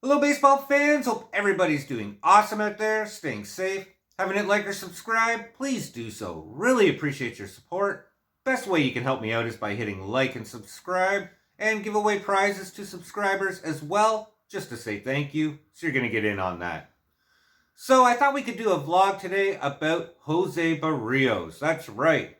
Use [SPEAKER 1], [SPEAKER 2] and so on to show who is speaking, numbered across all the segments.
[SPEAKER 1] Hello, baseball fans. Hope everybody's doing awesome out there, staying safe. Haven't hit like or subscribe? Please do so. Really appreciate your support. Best way you can help me out is by hitting like and subscribe, and give away prizes to subscribers as well, just to say thank you. So you're going to get in on that. So I thought we could do a vlog today about Jose Berrios. That's right.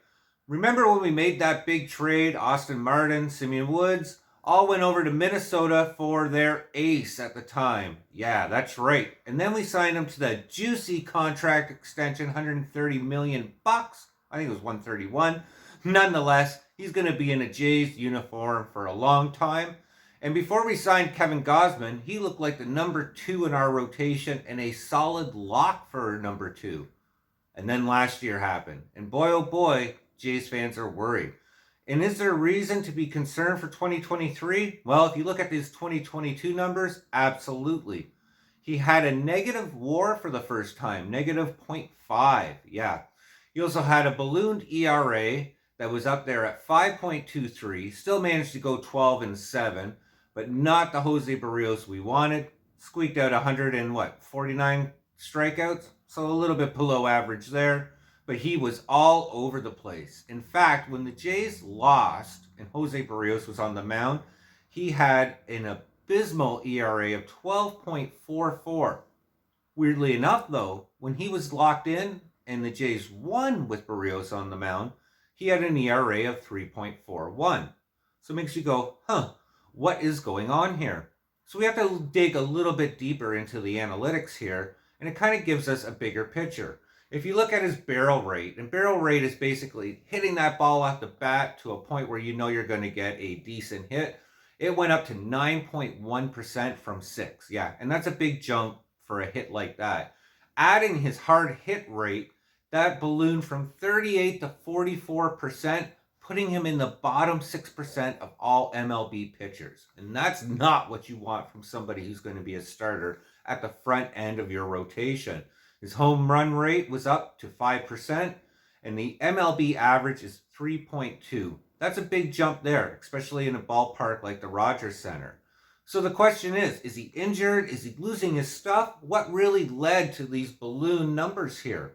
[SPEAKER 1] Remember when we made that big trade, Austin Martin, Simeon Woods, all went over to Minnesota for their ace at the time. Yeah, that's right. And then we signed him to that juicy contract extension, 130 million bucks. I think it was 131. Nonetheless, he's going to be in a Jays uniform for a long time. And before we signed Kevin Gausman, he looked like the number 2 in our rotation and a solid lock for number 2. And then last year happened. And boy, oh boy, Jays fans are worried. And is there reason to be concerned for 2023? Well, if you look at these 2022 numbers, absolutely. He had a negative WAR for the first time, negative 0.5. Yeah. He also had a ballooned ERA that was up there at 5.23, still managed to go 12-7, but not the Jose Berrios we wanted. Squeaked out 49 strikeouts, so a little bit below average there. But he was all over the place. In fact, when the Jays lost and Jose Berrios was on the mound, he had an abysmal ERA of 12.44. Weirdly enough, though, when he was locked in and the Jays won with Berrios on the mound, he had an ERA of 3.41. So it makes you go, what is going on here? So we have to dig a little bit deeper into the analytics here, and it kind of gives us a bigger picture. If you look at his barrel rate, and barrel rate is basically hitting that ball off the bat to a point where you know you're going to get a decent hit, it went up to 9.1% from 6. Yeah, and that's a big jump for a hit like that. Adding his hard hit rate, that ballooned from 38 to 44%, putting him in the bottom 6% of all MLB pitchers. And that's not what you want from somebody who's going to be a starter at the front end of your rotation. His home run rate was up to 5%, and the MLB average is 3.2. That's a big jump there, especially in a ballpark like the Rogers Center. So the question is he injured? Is he losing his stuff? What really led to these balloon numbers here?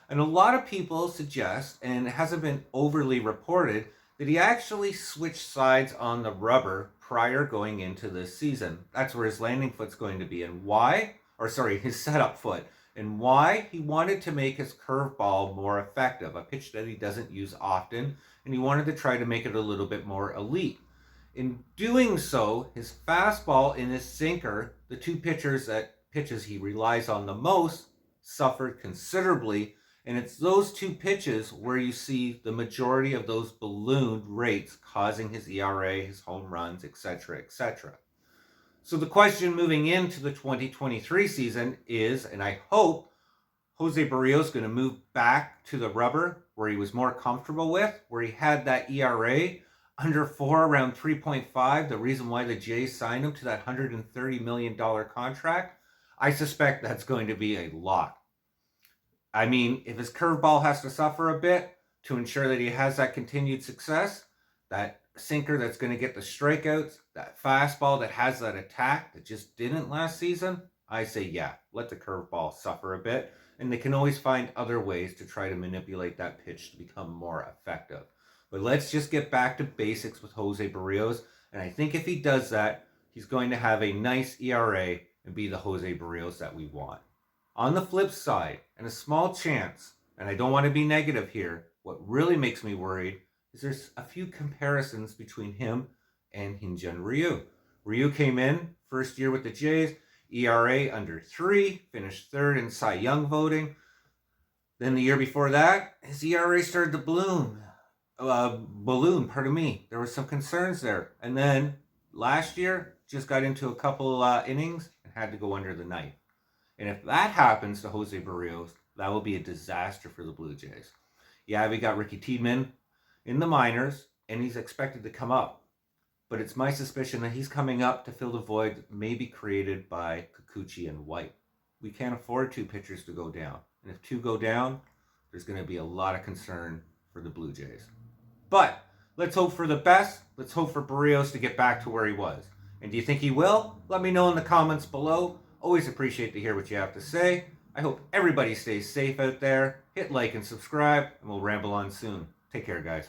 [SPEAKER 1] And a lot of people suggest, and it hasn't been overly reported, that he actually switched sides on the rubber prior going into this season. That's where his landing foot's going to be. And why? His setup foot. And why? He wanted to make his curveball more effective, a pitch that he doesn't use often, and he wanted to try to make it a little bit more elite. In doing so, his fastball and his sinker, the two pitches he relies on the most, suffered considerably, and it's those two pitches where you see the majority of those ballooned rates causing his ERA, his home runs, etc., etc. So the question moving into the 2023 season is, and I hope Jose Berrios is going to move back to the rubber where he was more comfortable with, where he had that ERA under 4, around 3.5, the reason why the Jays signed him to that $130 million contract. I suspect that's going to be a lock. I mean, if his curveball has to suffer a bit to ensure that he has that continued success, that sinker that's going to get the strikeouts, that fastball that has that attack that just didn't last season, I say, yeah, let the curveball suffer a bit. And they can always find other ways to try to manipulate that pitch to become more effective. But let's just get back to basics with Jose Berrios. And I think if he does that, he's going to have a nice ERA and be the Jose Berrios that we want. On the flip side, and a small chance, and I don't want to be negative here, what really makes me worried is there's a few comparisons between him and Hyun-Jin Ryu. Ryu came in first year with the Jays, ERA under 3, finished 3rd in Cy Young voting. Then the year before that, his ERA started to balloon. There were some concerns there. And then last year, just got into a couple innings and had to go under the knife. And if that happens to Jose Berrios, that will be a disaster for the Blue Jays. Yeah, we got Ricky Tiedemann in the minors, and he's expected to come up. But it's my suspicion that he's coming up to fill the void maybe created by Kikuchi and White. We can't afford 2 pitchers to go down. And if 2 go down, there's going to be a lot of concern for the Blue Jays. But let's hope for the best. Let's hope for Berrios to get back to where he was. And do you think he will? Let me know in the comments below. Always appreciate to hear what you have to say. I hope everybody stays safe out there. Hit like and subscribe, and we'll ramble on soon. Take care, guys.